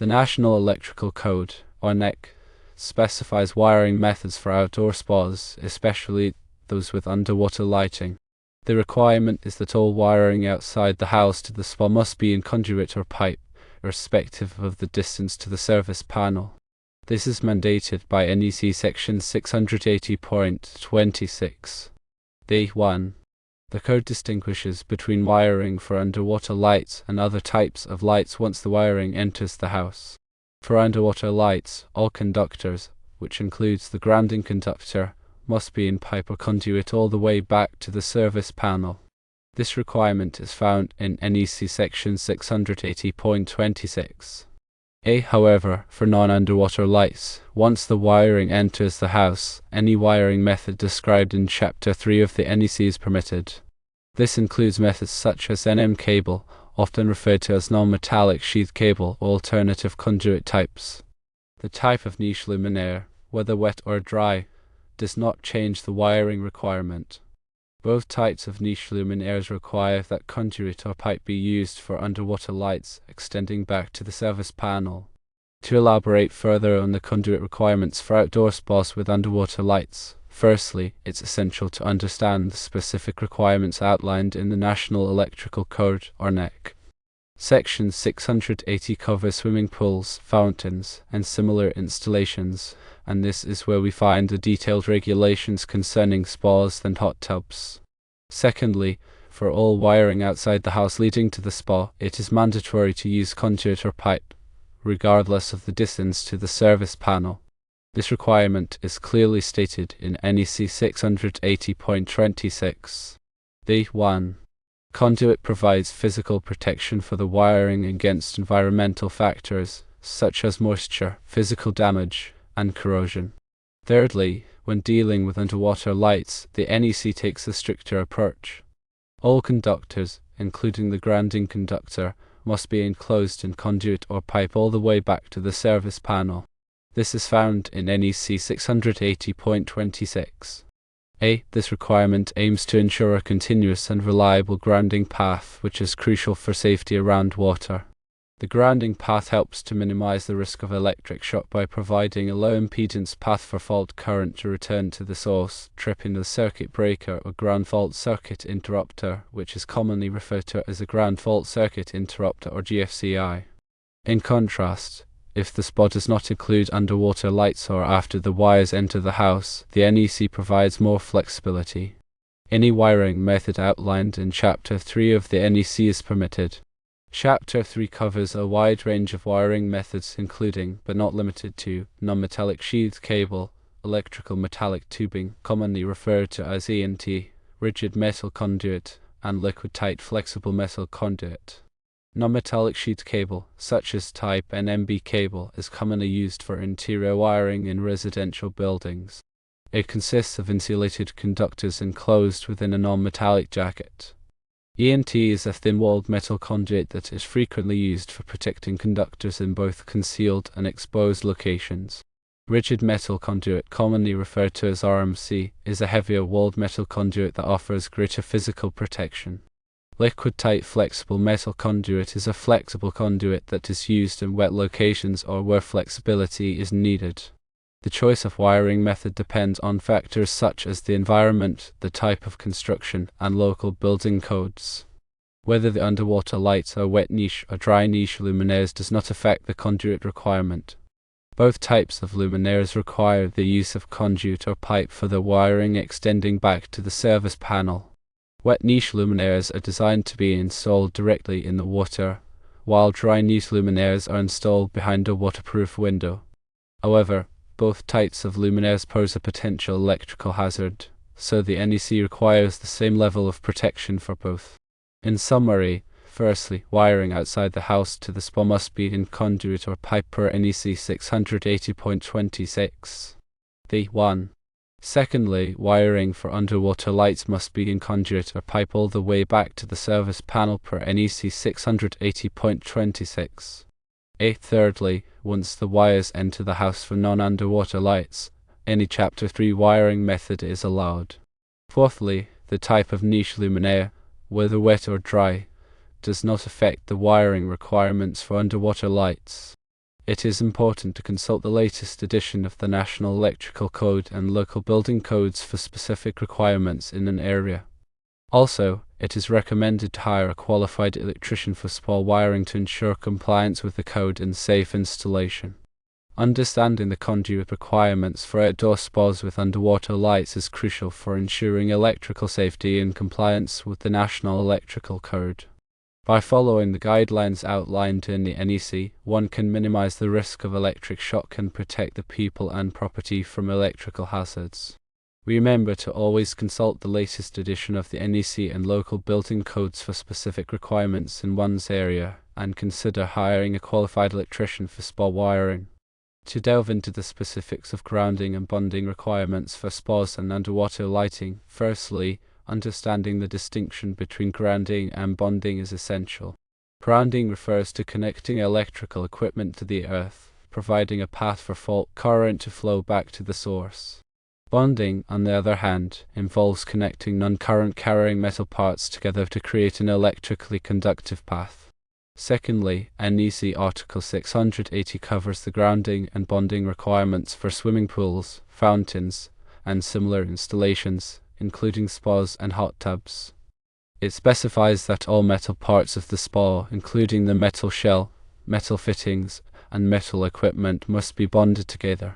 The National Electrical Code, or NEC, specifies wiring methods for outdoor spas, especially those with underwater lighting. The requirement is that all wiring outside the house to the spa must be in conduit or pipe, irrespective of the distance to the service panel. This is mandated by NEC section 680.26. D1. The code distinguishes between wiring for underwater lights and other types of lights once the wiring enters the house. For underwater lights, all conductors, which includes the grounding conductor, must be in pipe or conduit all the way back to the service panel. This requirement is found in NEC section 680.26. However, for non-underwater lights, once the wiring enters the house, any wiring method described in Chapter 3 of the NEC is permitted. This includes methods such as NM cable, often referred to as non-metallic sheath cable, or alternative conduit types. The type of niche luminaire, whether wet or dry, does not change the wiring requirement. Both types of niche luminaires require that conduit or pipe be used for underwater lights extending back to the service panel. To elaborate further on the conduit requirements for outdoor spas with underwater lights, firstly, it's essential to understand the specific requirements outlined in the National Electrical Code, or NEC. Section 680 covers swimming pools, fountains, and similar installations, and this is where we find the detailed regulations concerning spas and hot tubs. Secondly, for all wiring outside the house leading to the spa, it is mandatory to use conduit or pipe, regardless of the distance to the service panel. This requirement is clearly stated in NEC 680.26. D1. Conduit provides physical protection for the wiring against environmental factors, such as moisture, physical damage, and corrosion. Thirdly, when dealing with underwater lights, the NEC takes a stricter approach. All conductors, including the grounding conductor, must be enclosed in conduit or pipe all the way back to the service panel. This is found in NEC 680.26. This requirement aims to ensure a continuous and reliable grounding path, which is crucial for safety around water. The grounding path helps to minimize the risk of electric shock by providing a low impedance path for fault current to return to the source, tripping the circuit breaker or ground fault circuit interrupter, which is commonly referred to as a ground fault circuit interrupter or GFCI. In contrast, if the spa does not include underwater lights or after the wires enter the house, the NEC provides more flexibility. Any wiring method outlined in Chapter 3 of the NEC is permitted. Chapter 3 covers a wide range of wiring methods including, but not limited to, non-metallic sheath cable, electrical metallic tubing, commonly referred to as ENT, rigid metal conduit, and liquid-tight flexible metal conduit. Non-metallic sheath cable, such as type NMB cable, is commonly used for interior wiring in residential buildings. It consists of insulated conductors enclosed within a non-metallic jacket. ENT is a thin-walled metal conduit that is frequently used for protecting conductors in both concealed and exposed locations. Rigid metal conduit, commonly referred to as RMC, is a heavier walled metal conduit that offers greater physical protection. Liquid-tight flexible metal conduit is a flexible conduit that is used in wet locations or where flexibility is needed. The choice of wiring method depends on factors such as the environment, the type of construction, and local building codes. Whether the underwater lights are wet niche or dry niche luminaires does not affect the conduit requirement. Both types of luminaires require the use of conduit or pipe for the wiring extending back to the service panel. Wet niche luminaires are designed to be installed directly in the water, while dry niche luminaires are installed behind a waterproof window. However, both types of luminaires pose a potential electrical hazard, so the NEC requires the same level of protection for both. In summary, firstly, wiring outside the house to the spa must be in conduit or pipe per NEC 680.26. D1. Secondly, wiring for underwater lights must be in conduit or pipe all the way back to the service panel per NEC 680.26. Thirdly, once the wires enter the house for non-underwater lights, any Chapter 3 wiring method is allowed. Fourthly, the type of niche luminaire, whether wet or dry, does not affect the wiring requirements for underwater lights. It is important to consult the latest edition of the National Electrical Code and local building codes for specific requirements in an area. Also, it is recommended to hire a qualified electrician for spa wiring to ensure compliance with the code and safe installation. Understanding the conduit requirements for outdoor spas with underwater lights is crucial for ensuring electrical safety and compliance with the National Electrical Code. By following the guidelines outlined in the NEC, one can minimize the risk of electric shock and protect the people and property from electrical hazards. Remember to always consult the latest edition of the NEC and local building codes for specific requirements in one's area, and consider hiring a qualified electrician for spa wiring. To delve into the specifics of grounding and bonding requirements for spas and underwater lighting, firstly, understanding the distinction between grounding and bonding is essential. Grounding refers to connecting electrical equipment to the earth, providing a path for fault current to flow back to the source. Bonding, on the other hand, involves connecting non-current carrying metal parts together to create an electrically conductive path. Secondly, NEC Article 680 covers the grounding and bonding requirements for swimming pools, fountains, and similar installations, including spas and hot tubs. It specifies that all metal parts of the spa, including the metal shell, metal fittings, and metal equipment, must be bonded together.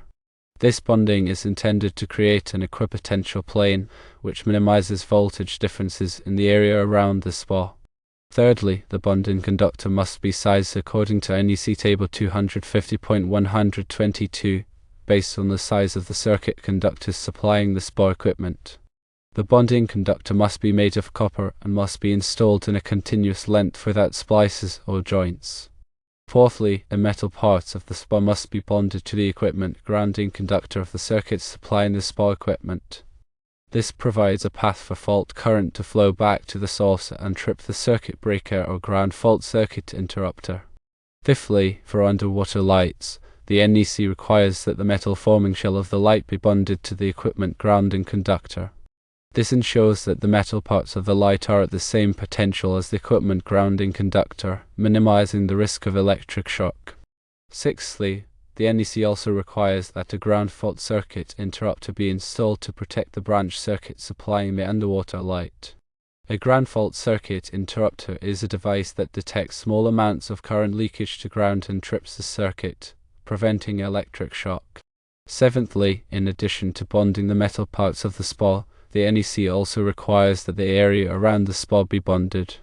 This bonding is intended to create an equipotential plane, which minimizes voltage differences in the area around the spa. Thirdly, the bonding conductor must be sized according to NEC Table 250.122, based on the size of the circuit conductors supplying the spa equipment. The bonding conductor must be made of copper and must be installed in a continuous length without splices or joints. Fourthly, the metal parts of the spa must be bonded to the equipment grounding conductor of the circuits supplying the spa equipment. This provides a path for fault current to flow back to the source and trip the circuit breaker or ground fault circuit interrupter. Fifthly, for underwater lights, the NEC requires that the metal forming shell of the light be bonded to the equipment grounding conductor. This ensures that the metal parts of the light are at the same potential as the equipment grounding conductor, minimizing the risk of electric shock. Sixthly, the NEC also requires that a ground fault circuit interrupter be installed to protect the branch circuit supplying the underwater light. A ground fault circuit interrupter is a device that detects small amounts of current leakage to ground and trips the circuit, preventing electric shock. Seventhly, in addition to bonding the metal parts of the spa, the NEC also requires that the area around the spa be bonded.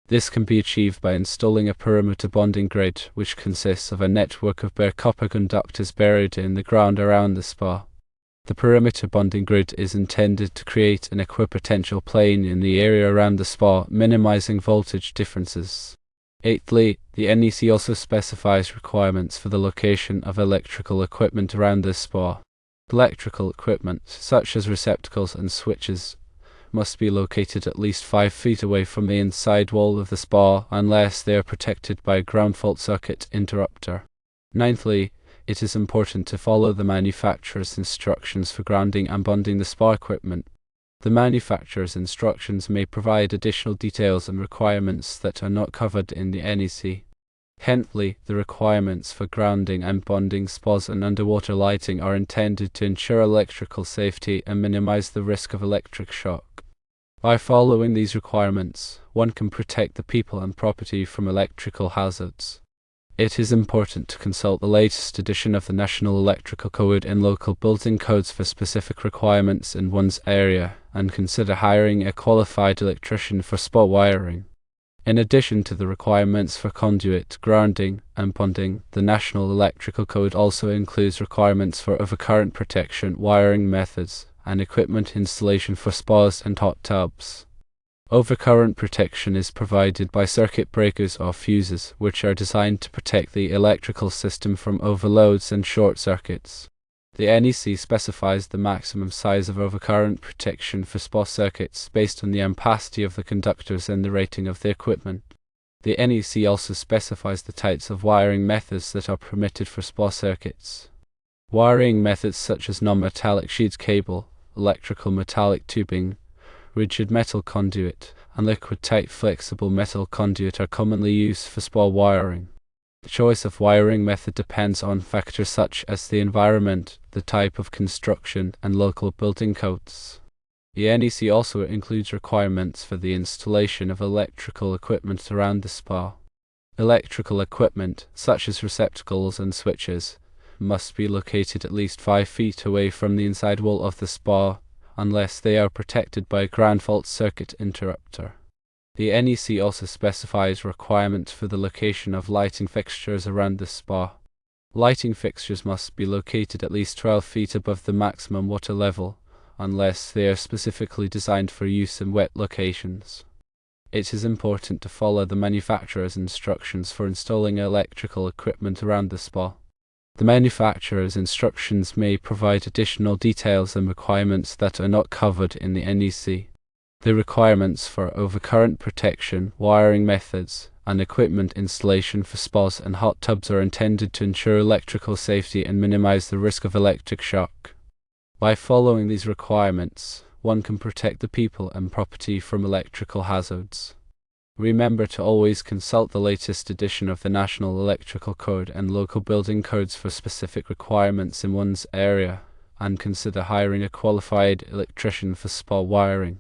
This can be achieved by installing a perimeter bonding grid, which consists of a network of bare copper conductors buried in the ground around the spa. The perimeter bonding grid is intended to create an equipotential plane in the area around the spa, minimizing voltage differences. Eighthly, the NEC also specifies requirements for the location of electrical equipment around the spa. Electrical equipment, such as receptacles and switches, must be located at least 5 feet away from the inside wall of the spa unless they are protected by a ground fault circuit interrupter. Ninthly, it is important to follow the manufacturer's instructions for grounding and bonding the spa equipment. The manufacturer's instructions may provide additional details and requirements that are not covered in the NEC. Tenthly, the requirements for grounding and bonding spas and underwater lighting are intended to ensure electrical safety and minimize the risk of electric shock. By following these requirements, one can protect the people and property from electrical hazards. It is important to consult the latest edition of the National Electrical Code and local building codes for specific requirements in one's area, and consider hiring a qualified electrician for spa wiring. In addition to the requirements for conduit, grounding, and bonding, the National Electrical Code also includes requirements for overcurrent protection, wiring methods, and equipment installation for spas and hot tubs. Overcurrent protection is provided by circuit breakers or fuses, which are designed to protect the electrical system from overloads and short circuits. The NEC specifies the maximum size of overcurrent protection for spa circuits based on the ampacity of the conductors and the rating of the equipment. The NEC also specifies the types of wiring methods that are permitted for spa circuits. Wiring methods such as non-metallic sheet cable, electrical metallic tubing, rigid metal conduit, and liquid-tight flexible metal conduit are commonly used for spa wiring. The choice of wiring method depends on factors such as the environment, the type of construction, and local building codes. The NEC also includes requirements for the installation of electrical equipment around the spa. Electrical equipment, such as receptacles and switches, must be located at least 5 feet away from the inside wall of the spa, unless they are protected by a ground fault circuit interrupter. The NEC also specifies requirements for the location of lighting fixtures around the spa. Lighting fixtures must be located at least 12 feet above the maximum water level, unless they are specifically designed for use in wet locations. It is important to follow the manufacturer's instructions for installing electrical equipment around the spa. The manufacturer's instructions may provide additional details and requirements that are not covered in the NEC. The requirements for overcurrent protection, wiring methods, and equipment installation for spas and hot tubs are intended to ensure electrical safety and minimize the risk of electric shock. By following these requirements, one can protect the people and property from electrical hazards. Remember to always consult the latest edition of the National Electrical Code and local building codes for specific requirements in one's area, and consider hiring a qualified electrician for spa wiring.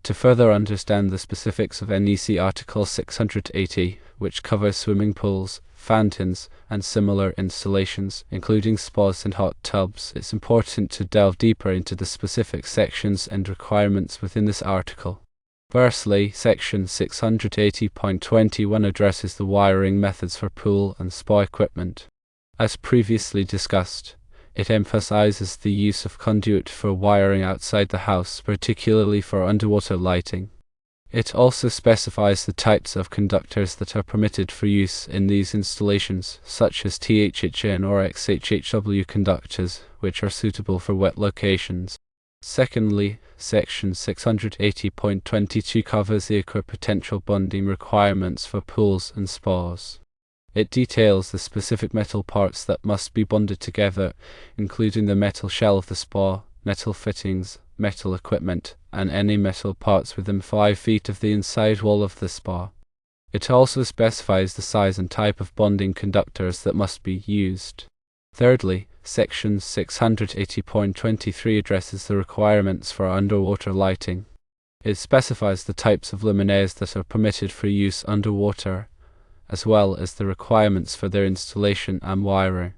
To further understand the specifics of NEC Article 680, which covers swimming pools, fountains, and similar installations, including spas and hot tubs, it's important to delve deeper into the specific sections and requirements within this article. Firstly, Section 680.21 addresses the wiring methods for pool and spa equipment. As previously discussed, it emphasizes the use of conduit for wiring outside the house, particularly for underwater lighting. It also specifies the types of conductors that are permitted for use in these installations, such as THHN or XHHW conductors, which are suitable for wet locations. Secondly, Section 680.22 covers the equipotential bonding requirements for pools and spas. It details the specific metal parts that must be bonded together, including the metal shell of the spa, metal fittings, metal equipment, and any metal parts within 5 feet of the inside wall of the spa. It also specifies the size and type of bonding conductors that must be used. Thirdly, Section 680.23 addresses the requirements for underwater lighting. It specifies the types of luminaires that are permitted for use underwater, as well as the requirements for their installation and wiring.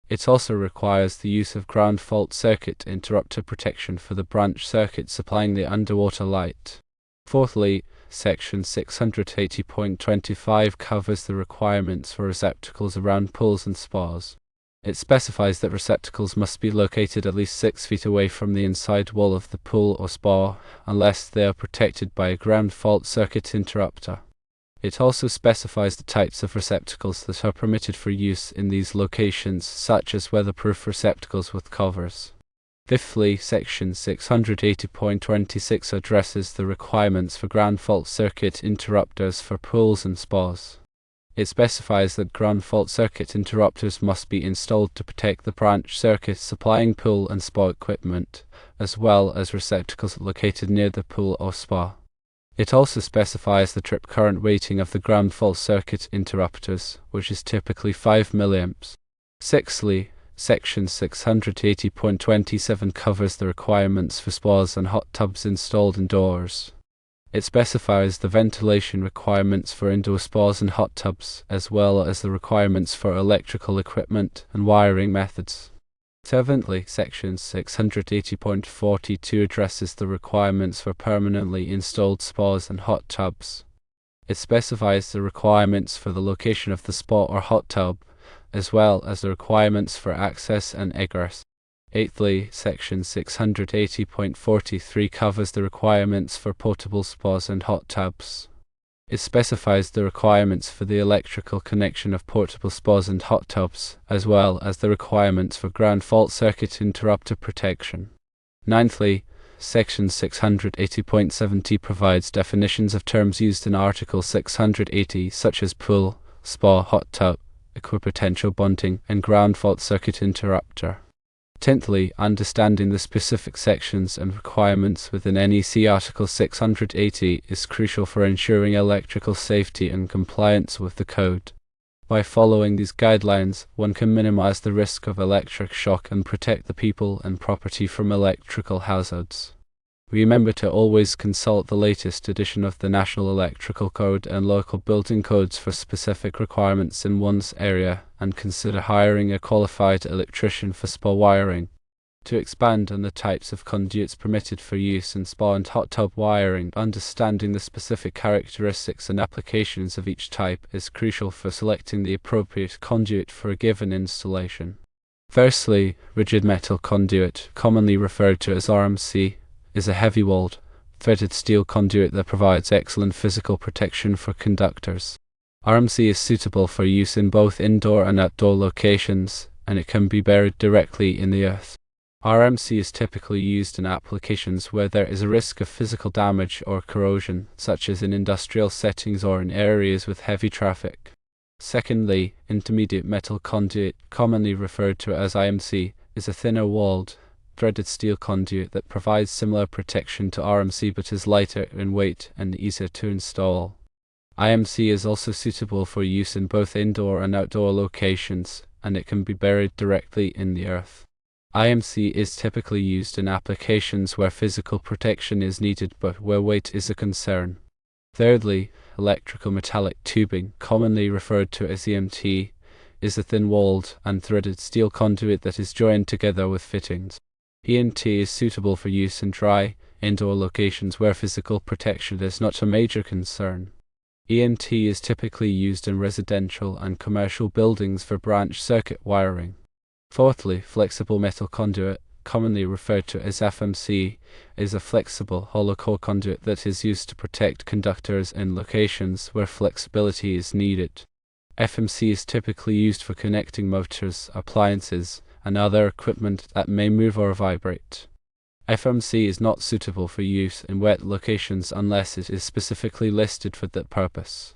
It also requires the use of ground fault circuit interrupter protection for the branch circuit supplying the underwater light. Fourthly, Section 680.25 covers the requirements for receptacles around pools and spas. It specifies that receptacles must be located at least 6 feet away from the inside wall of the pool or spa, unless they are protected by a ground fault circuit interrupter. It also specifies the types of receptacles that are permitted for use in these locations, such as weatherproof receptacles with covers. Fifthly, Section 680.26 addresses the requirements for ground fault circuit interrupters for pools and spas. It specifies that ground fault circuit interrupters must be installed to protect the branch circuit supplying pool and spa equipment, as well as receptacles located near the pool or spa. It also specifies the trip current rating of the ground fault circuit interrupters, which is typically 5 mA. Sixthly, Section 680.27 covers the requirements for spas and hot tubs installed indoors. It specifies the ventilation requirements for indoor spas and hot tubs, as well as the requirements for electrical equipment and wiring methods. Seventhly, Section 680.42 addresses the requirements for permanently installed spas and hot tubs. It specifies the requirements for the location of the spa or hot tub, as well as the requirements for access and egress. Eighthly, Section 680.43 covers the requirements for portable spas and hot tubs. It specifies the requirements for the electrical connection of portable spas and hot tubs, as well as the requirements for ground fault circuit interrupter protection. Ninthly, Section 680.70 provides definitions of terms used in Article 680, such as pool, spa, hot tub, equipotential bonding, and ground fault circuit interrupter. Tenthly, understanding the specific sections and requirements within NEC Article 680 is crucial for ensuring electrical safety and compliance with the code. By following these guidelines, one can minimize the risk of electric shock and protect the people and property from electrical hazards. Remember to always consult the latest edition of the National Electrical Code and local building codes for specific requirements in one's area, and consider hiring a qualified electrician for spa wiring. To expand on the types of conduits permitted for use in spa and hot tub wiring, understanding the specific characteristics and applications of each type is crucial for selecting the appropriate conduit for a given installation. Firstly, rigid metal conduit, commonly referred to as RMC, is a heavy-walled, threaded steel conduit that provides excellent physical protection for conductors. RMC is suitable for use in both indoor and outdoor locations, and it can be buried directly in the earth. RMC is typically used in applications where there is a risk of physical damage or corrosion, such as in industrial settings or in areas with heavy traffic. Secondly, intermediate metal conduit, commonly referred to as IMC, is a thinner-walled, threaded steel conduit that provides similar protection to RMC but is lighter in weight and easier to install. IMC is also suitable for use in both indoor and outdoor locations, and it can be buried directly in the earth. IMC is typically used in applications where physical protection is needed but where weight is a concern. Thirdly, electrical metallic tubing, commonly referred to as EMT, is a thin-walled and threaded steel conduit that is joined together with fittings. EMT is suitable for use in dry, indoor locations where physical protection is not a major concern. EMT is typically used in residential and commercial buildings for branch circuit wiring. Fourthly, flexible metal conduit, commonly referred to as FMC, is a flexible, hollow-core conduit that is used to protect conductors in locations where flexibility is needed. FMC is typically used for connecting motors, appliances, and other equipment that may move or vibrate. FMC is not suitable for use in wet locations unless it is specifically listed for that purpose.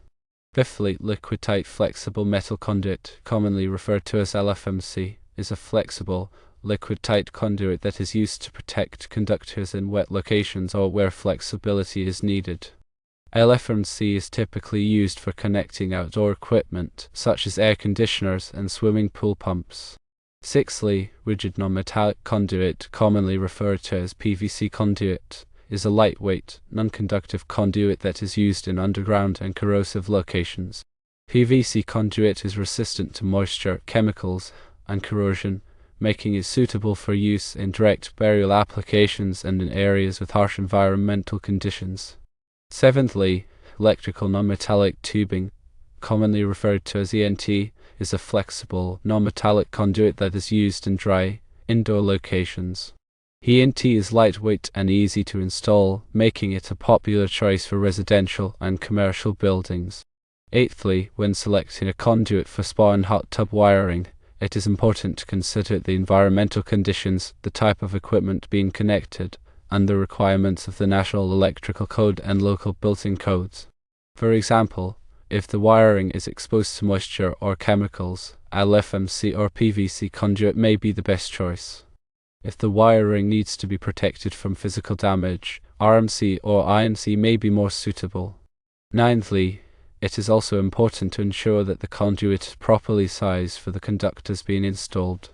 Fifthly, liquid-tight flexible metal conduit, commonly referred to as LFMC, is a flexible, liquid-tight conduit that is used to protect conductors in wet locations or where flexibility is needed. LFMC is typically used for connecting outdoor equipment, such as air conditioners and swimming pool pumps. Sixthly, rigid non-metallic conduit, commonly referred to as PVC conduit, is a lightweight, non-conductive conduit that is used in underground and corrosive locations. PVC conduit is resistant to moisture, chemicals, and corrosion, making it suitable for use in direct burial applications and in areas with harsh environmental conditions. Seventhly, electrical non-metallic tubing, commonly referred to as ENT, is a flexible, non-metallic conduit that is used in dry, indoor locations. ENT is lightweight and easy to install, making it a popular choice for residential and commercial buildings. Eighthly, when selecting a conduit for spa and hot tub wiring, it is important to consider the environmental conditions, the type of equipment being connected, and the requirements of the National Electrical Code and local building codes. For example, if the wiring is exposed to moisture or chemicals, LFMC or PVC conduit may be the best choice. If the wiring needs to be protected from physical damage, RMC or IMC may be more suitable. Ninthly, it is also important to ensure that the conduit is properly sized for the conductors being installed.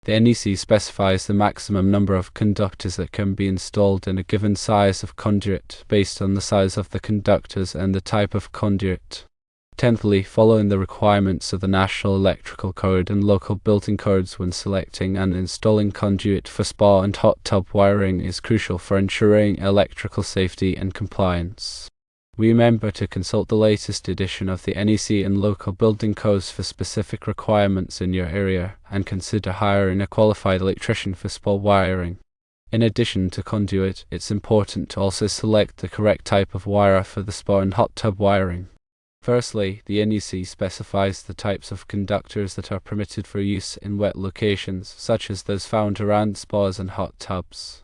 The NEC specifies the maximum number of conductors that can be installed in a given size of conduit based on the size of the conductors and the type of conduit. Tenthly, following the requirements of the National Electrical Code and local building codes when selecting and installing conduit for spa and hot tub wiring is crucial for ensuring electrical safety and compliance. Remember to consult the latest edition of the NEC and local building codes for specific requirements in your area, and consider hiring a qualified electrician for spa wiring. In addition to conduit, it's important to also select the correct type of wire for the spa and hot tub wiring. Firstly, the NEC specifies the types of conductors that are permitted for use in wet locations, such as those found around spas and hot tubs.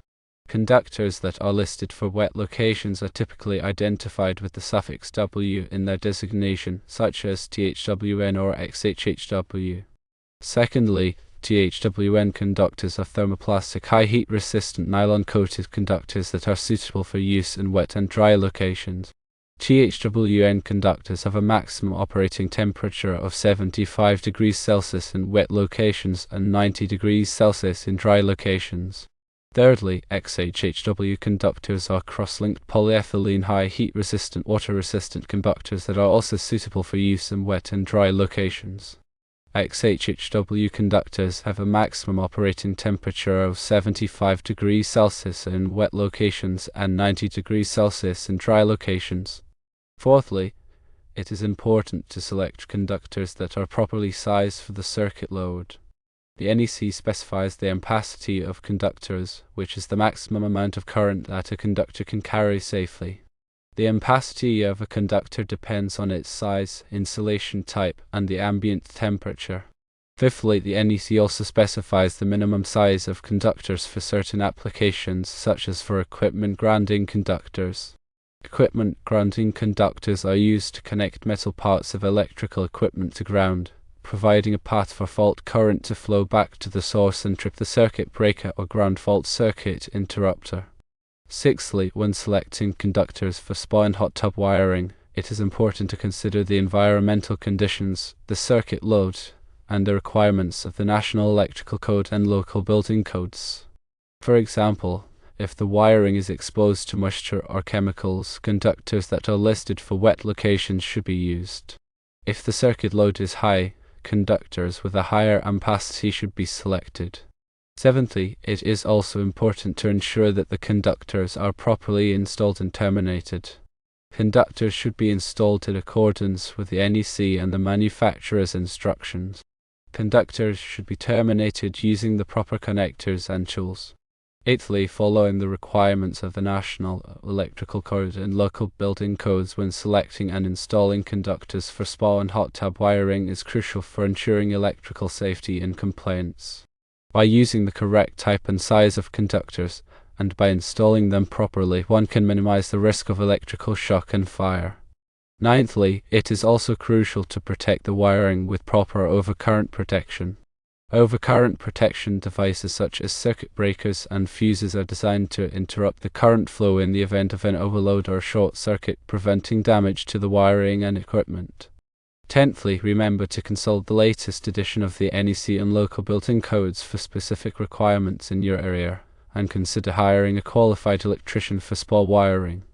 Conductors that are listed for wet locations are typically identified with the suffix W in their designation, such as THWN or XHHW. Secondly, THWN conductors are thermoplastic high heat resistant nylon coated conductors that are suitable for use in wet and dry locations. THWN conductors have a maximum operating temperature of 75 degrees Celsius in wet locations and 90 degrees Celsius in dry locations. Thirdly, XHHW conductors are cross-linked polyethylene high heat-resistant, water-resistant conductors that are also suitable for use in wet and dry locations. XHHW conductors have a maximum operating temperature of 75 degrees Celsius in wet locations and 90 degrees Celsius in dry locations. Fourthly, it is important to select conductors that are properly sized for the circuit load. The NEC specifies the ampacity of conductors, which is the maximum amount of current that a conductor can carry safely. The ampacity of a conductor depends on its size, insulation type, and the ambient temperature. Fifthly, the NEC also specifies the minimum size of conductors for certain applications, such as for equipment grounding conductors. Equipment grounding conductors are used to connect metal parts of electrical equipment to ground, providing a path for fault current to flow back to the source and trip the circuit breaker or ground fault circuit interrupter. Sixthly, when selecting conductors for spa and hot tub wiring, it is important to consider the environmental conditions, the circuit load, and the requirements of the National Electrical Code and local building codes. For example, if the wiring is exposed to moisture or chemicals, conductors that are listed for wet locations should be used. If the circuit load is high, conductors with a higher ampacity should be selected. Seventhly, it is also important to ensure that the conductors are properly installed and terminated. Conductors should be installed in accordance with the NEC and the manufacturer's instructions. Conductors should be terminated using the proper connectors and tools. Eighthly, following the requirements of the National Electrical Code and local building codes when selecting and installing conductors for spa and hot tub wiring is crucial for ensuring electrical safety and compliance. By using the correct type and size of conductors, and by installing them properly, one can minimize the risk of electrical shock and fire. Ninthly, it is also crucial to protect the wiring with proper overcurrent protection. Overcurrent protection devices such as circuit breakers and fuses are designed to interrupt the current flow in the event of an overload or short circuit, preventing damage to the wiring and equipment. Tenthly, remember to consult the latest edition of the NEC and local building codes for specific requirements in your area, and consider hiring a qualified electrician for spa wiring.